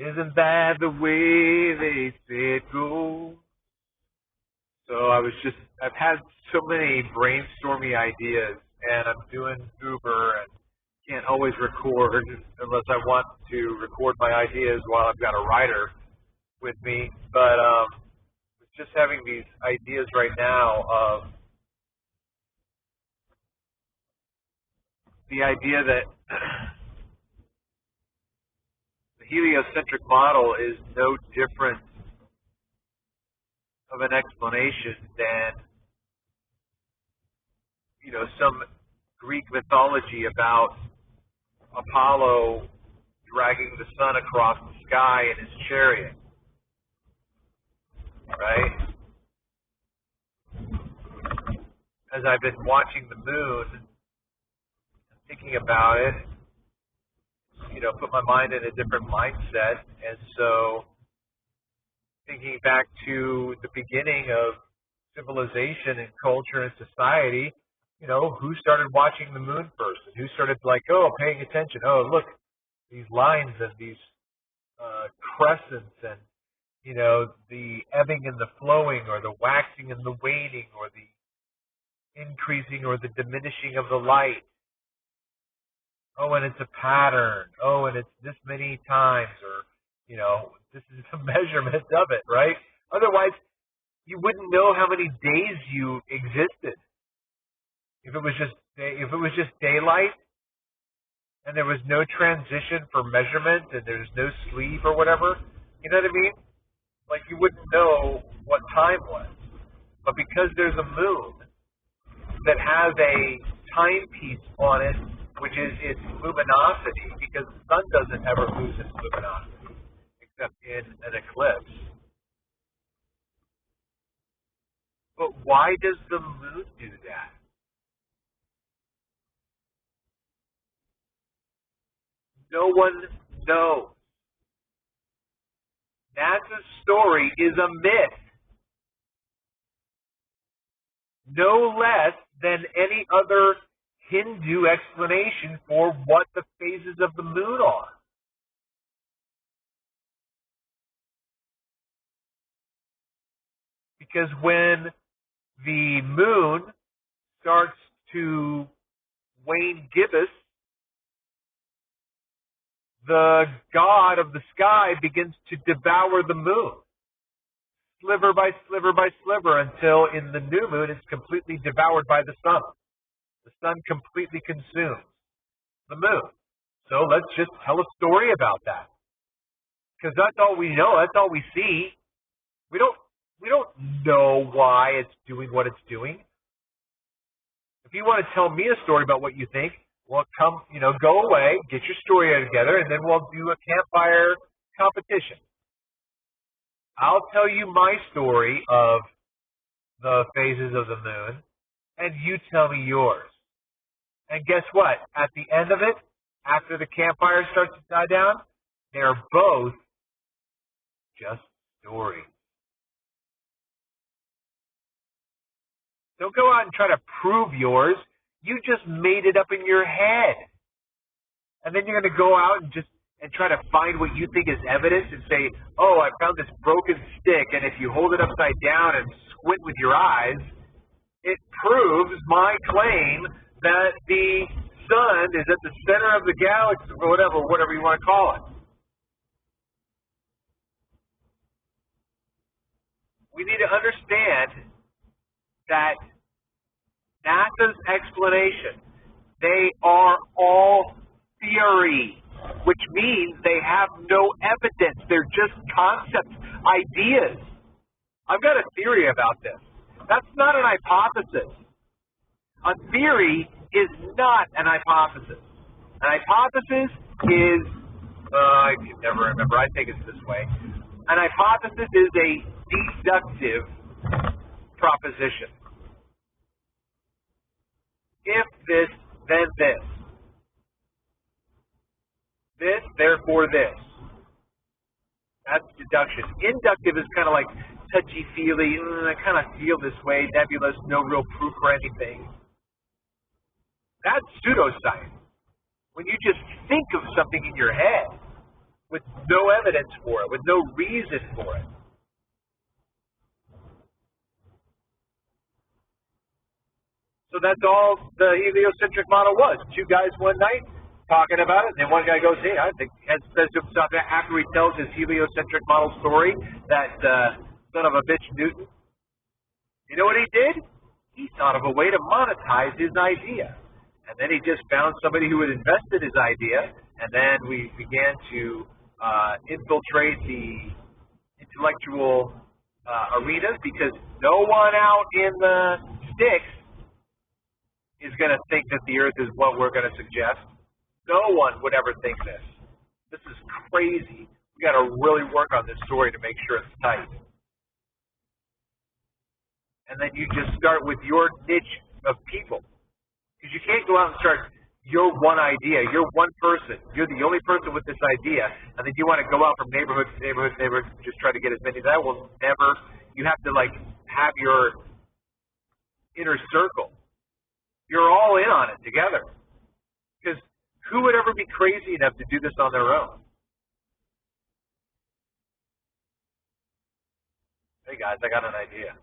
Isn't that the way they say it goes? So I've had so many brainstormy ideas, and I'm doing Uber and can't always record unless I want to record my ideas while I've got a writer with me. But just having these ideas right now of the idea that the heliocentric model is no different of an explanation than, some Greek mythology about Apollo dragging the sun across the sky in his chariot, right? As I've been watching the moon and thinking about it, put my mind in a different mindset, and so thinking back to the beginning of civilization and culture and society, who started watching the moon first? And who started paying attention? Oh, look, these lines and these crescents and, the ebbing and the flowing, or the waxing and the waning, or the increasing or the diminishing of the light. Oh, and it's a pattern. Oh, and it's this many times, or, this is a measurement of it, right? Otherwise, you wouldn't know how many days you existed. If it was just daylight, and there was no transition for measurement, and there's no sleep or whatever, you know what I mean? Like, you wouldn't know what time was. But because there's a moon that has a timepiece on it, which is its luminosity, because the sun doesn't ever lose its luminosity except in an eclipse. But why does the moon do that? No one knows. NASA's story is a myth, no less than any other Hindu explanation for what the phases of the moon are. Because when the moon starts to wane gibbous, the god of the sky begins to devour the moon, sliver by sliver by sliver, until in the new moon it's completely devoured by the sun. The sun completely consumes the moon. So let's just tell a story about that, because that's all we know. That's all we see. We don't know why it's doing what it's doing. If you want to tell me a story about what you think, well, go away, get your story together, and then we'll do a campfire competition. I'll tell you my story of the phases of the moon, and you tell me yours. And guess what? At the end of it, after the campfire starts to die down, they're both just stories. Don't go out and try to prove yours. You just made it up in your head. And then you're going to go out and try to find what you think is evidence and say, oh, I found this broken stick, and if you hold it upside down and squint with your eyes, it proves my claim that the sun is at the center of the galaxy, or whatever you want to call it. We need to understand that NASA's explanation, they are all theory, which means they have no evidence. They're just concepts, ideas. I've got a theory about this. That's not an hypothesis. A theory is not an hypothesis. An hypothesis is, I can never remember, I think it's this way. An hypothesis is a deductive proposition. If this, then this. This, therefore this. That's deduction. Inductive is kind of like touchy-feely. I kind of feel this way, nebulous, no real proof or anything. That's pseudoscience. When you just think of something in your head, with no evidence for it, with no reason for it. So that's all the heliocentric model was. Two guys one night talking about it, and then one guy goes, hey, I think, and says to himself after he tells his heliocentric model story, that son of a bitch Newton, you know what he did? He thought of a way to monetize his idea. And then he just found somebody who would invest in his idea, and then we began to infiltrate the intellectual arenas, because no one out in the sticks is going to think that the Earth is what we're going to suggest. No one would ever think this. This is crazy. We got to really work on this story to make sure it's tight. And then you just start with your niche of people. Because you can't go out and start your one idea. You're one person. You're the only person with this idea. And then you want to go out from neighborhood to neighborhood to neighborhood, just try to get as many. That will never, you have to like have your inner circle. You're all in on it together. Because who would ever be crazy enough to do this on their own? Hey guys, I got an idea.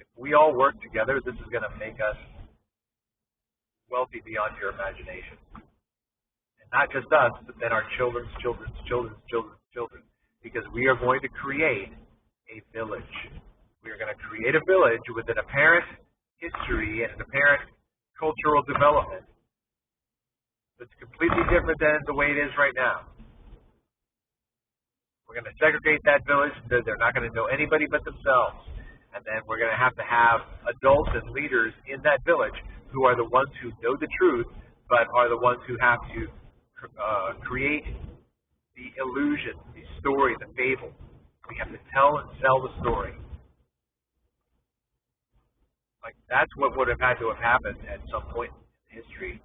If we all work together, this is going to make us wealthy beyond your imagination. And not just us, but then our children's children's children's children's children. Because we are going to create a village. We are going to create a village with an apparent history and an apparent cultural development that's completely different than the way it is right now. We're going to segregate that village. They're not going to know anybody but themselves. And then we're going to have adults and leaders in that village who are the ones who know the truth, but are the ones who have to create the illusion, the story, the fable. We have to tell and sell the story. Like, that's what would have had to have happened at some point in history,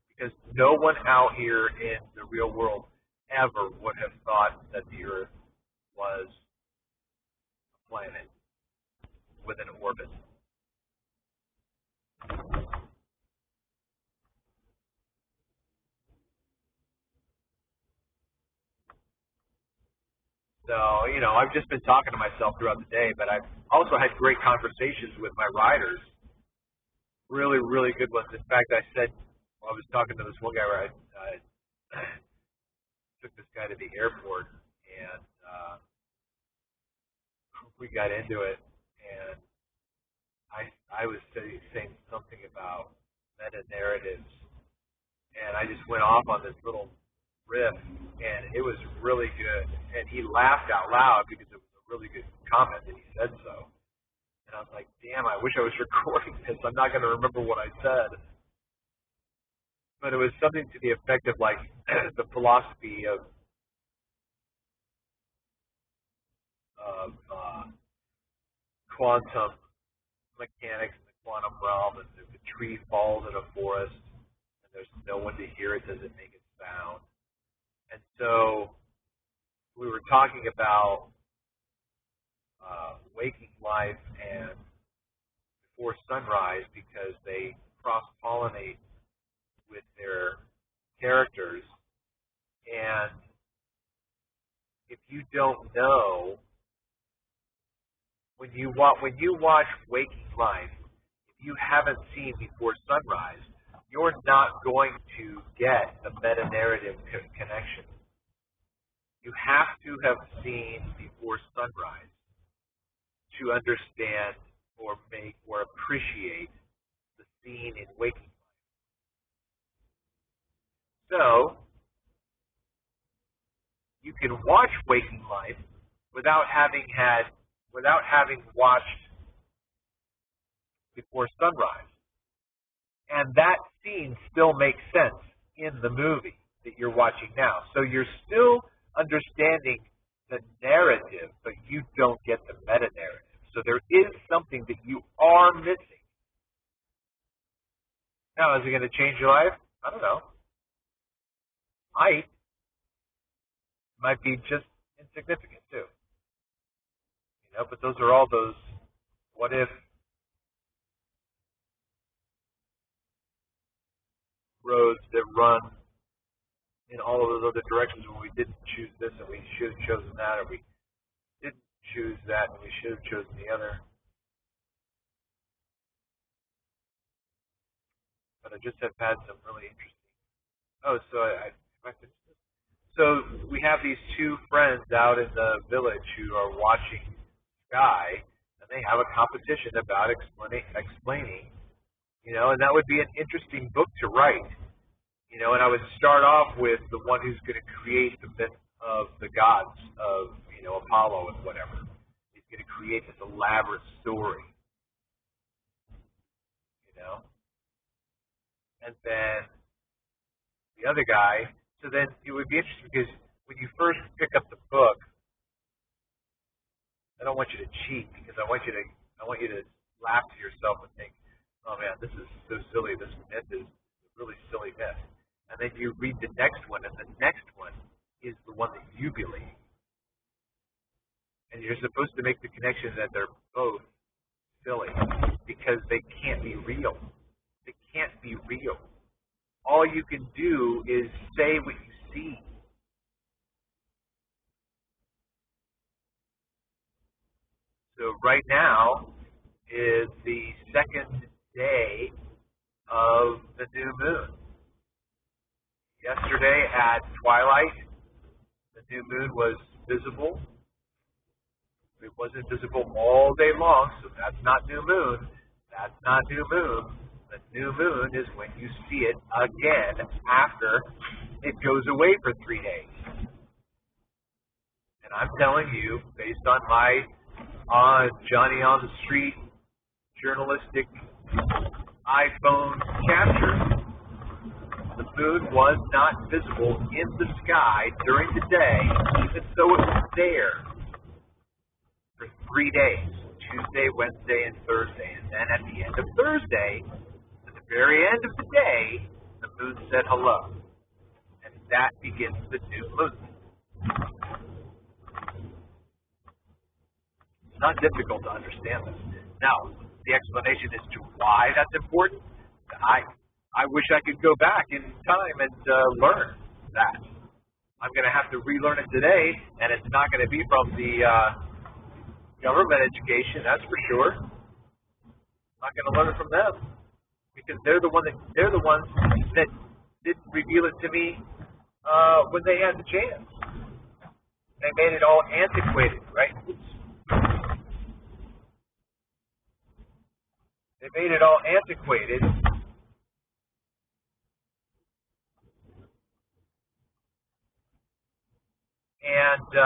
because no one out here in the real world ever would have thought that the Earth was a planet with an orbit. So, you know, I've just been talking to myself throughout the day, but I've also had great conversations with my riders. Really, really good ones. In fact, I was talking to this one guy where I took this guy to the airport, and we got into it, and I was saying something about meta-narratives, and I just went off on this little riff, and it was really good. And he laughed out loud because it was a really good comment that he said so. And I was like, damn, I wish I was recording this. I'm not going to remember what I said. But it was something to the effect of like the philosophy of quantum mechanics in the quantum realm, and if a tree falls in a forest and there's no one to hear it, does it make a sound? And so we were talking about waking life and before sunrise, because they cross-pollinate with their characters. And if you don't know, when you watch Waking Life, if you haven't seen Before Sunrise, you're not going to get the meta-narrative connection. You have to have seen Before Sunrise to understand or make or appreciate the scene in Waking Life. So, you can watch Waking Life without having watched Before Sunrise. And that scene still makes sense in the movie that you're watching now. So you're still understanding the narrative, but you don't get the meta-narrative. So there is something that you are missing. Now, is it going to change your life? I don't know. Might be just insignificant too. You know, but those are all those what if roads that run in all of those other directions when we didn't choose this and we should have chosen that, or we didn't choose that and we should have chosen the other. But I just have had some really interesting. Oh, so I finished this. So we have these two friends out in the village who are watching the sky, and they have a competition about explaining, and that would be an interesting book to write, and I would start off with the one who's going to create the myth of the gods of, Apollo and whatever. He's going to create this elaborate story, and then the other guy. So then it would be interesting because when you first pick up the book, I don't want you to cheat because I want you to laugh to yourself and think, oh man, this is so silly. This myth is a really silly myth. And then you read the next one, and the next one is the one that you believe. And you're supposed to make the connection that they're both silly because they can't be real. They can't be real. All you can do is say what you see. So right now is the second day of the new moon. Yesterday at twilight, the new moon was visible. It wasn't visible all day long, so that's not new moon. That's not new moon. The new moon is when you see it again after it goes away for 3 days. And I'm telling you, based on my Johnny on the street journalistic iPhone capture, the moon was not visible in the sky during the day, even though it was there for 3 days, Tuesday, Wednesday, and Thursday. And then at the end of Thursday, at the very end of the day, the moon said hello. And that begins the new moon. It's not difficult to understand this. Now, the explanation as to why that's important, I wish I could go back in time and learn that. I'm going to have to relearn it today, and it's not going to be from the government education, that's for sure. I'm not going to learn it from them because they're the ones that didn't reveal it to me when they had the chance. They made it all antiquated, right? They made it all antiquated. And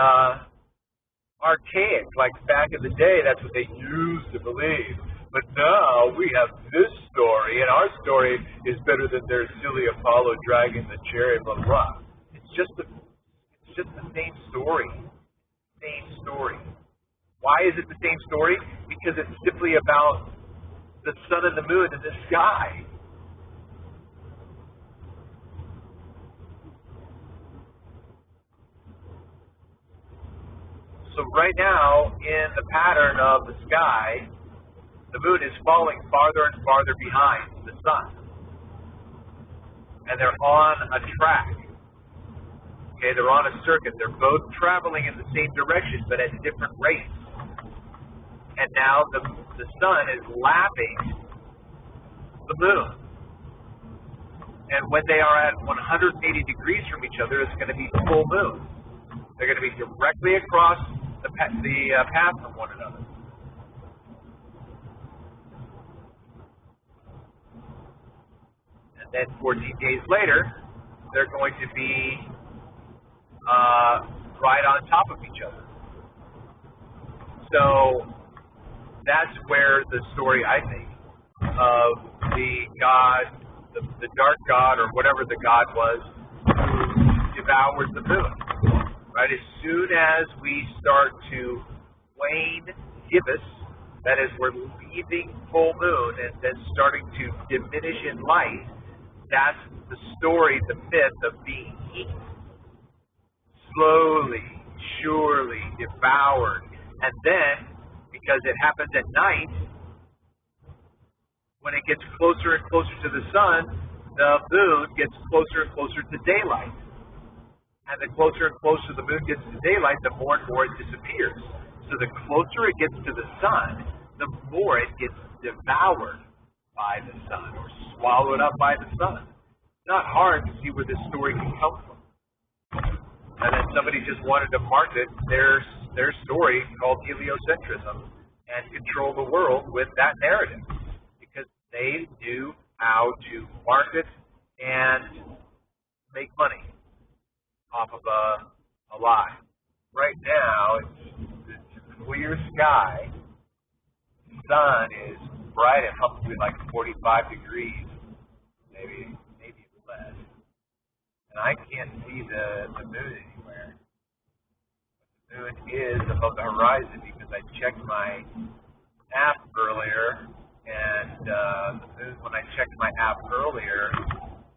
archaic, like back in the day, that's what they used to believe. But now we have this story, and our story is better than their silly Apollo dragging the chariot, blah, blah, blah. It's just the same story. Same story. Why is it the same story? Because it's simply about the sun and the moon in the sky. So right now, in the pattern of the sky, the moon is falling farther and farther behind the sun. And they're on a track. Okay, they're on a circuit. They're both traveling in the same direction, but at different rates. And now the sun is lapping the moon. And when they are at 180 degrees from each other, it's going to be full moon. They're going to be directly across the path from one another. And then 14 days later, they're going to be right on top of each other. So that's where the story, I think, of the god, the dark god, or whatever the god was, who devoured the moon. Right? As soon as we start to wane gibbous, that is, we're leaving full moon and then starting to diminish in light, that's the story, the myth of being eaten. Slowly, surely devoured. And then, because it happens at night, when it gets closer and closer to the sun, the moon gets closer and closer to daylight. And the closer and closer the moon gets to daylight, the more and more it disappears. So the closer it gets to the sun, the more it gets devoured by the sun or swallowed up by the sun. It's not hard to see where this story can come from. And then somebody just wanted to market their story called heliocentrism and control the world with that narrative because they knew how to market and make money off of a lie. Right now, it's clear sky. The sun is bright and probably like 45 degrees, maybe less. And I can't see the moon anywhere. The moon is above the horizon because I checked my app earlier, and the moon, when I checked my app earlier,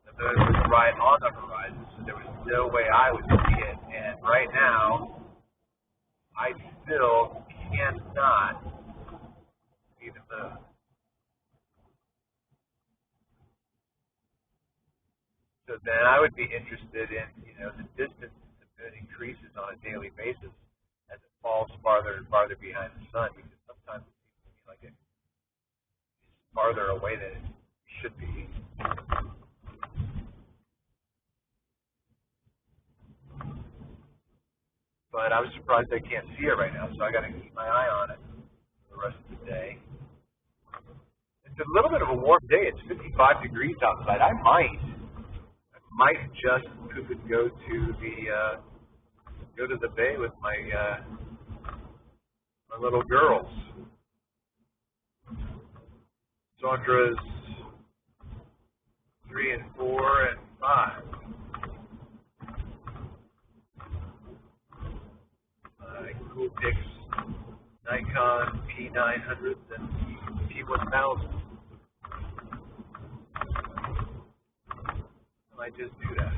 the moon was right on the horizon, so there was no way I would see it. And right now, I still cannot see the moon. So then I would be interested in, the distance the moon increases on a daily basis as it falls farther and farther behind the sun, because sometimes it seems to me like it's farther away than it should be. But I was surprised I can't see it right now, so I got to keep my eye on it for the rest of the day. It's a little bit of a warm day. It's 55 degrees outside. I might just go to the bay with my little girls. Sandra's 3 and 4 and 5. Cool picks Nikon P900s and P1000. I might just do that.